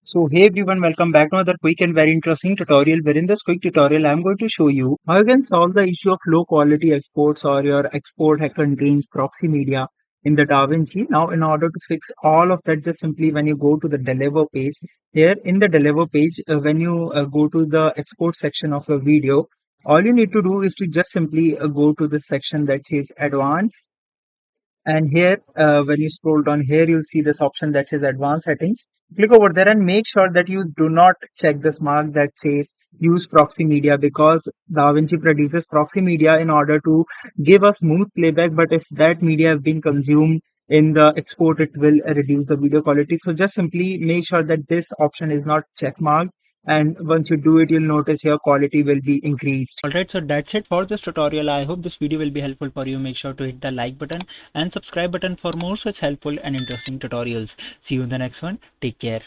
So hey everyone, welcome back to another quick and very interesting tutorial where in this quick tutorial I'm going to show you how you can solve the issue of low quality exports or your export that contains proxy media in the DaVinci. Now in order to fix all of that, just simply when you go to the deliver page, here in the deliver page, when you go to the export section of a video, all you need to do is to just simply go to the section that says advanced. And here, when you scroll down here, you'll see this option that says advanced settings. Click over there and make sure that you do not check this mark that says use proxy media, because DaVinci produces proxy media in order to give a smooth playback. But if that media have been consumed in the export, it will reduce the video quality. So just simply make sure that this option is not check marked. And once you do it, you'll notice your quality will be increased. Alright, so that's it for this tutorial. I hope this video will be helpful for you. Make sure to hit the like button and subscribe button for more such helpful and interesting tutorials. See you in the next one. Take care.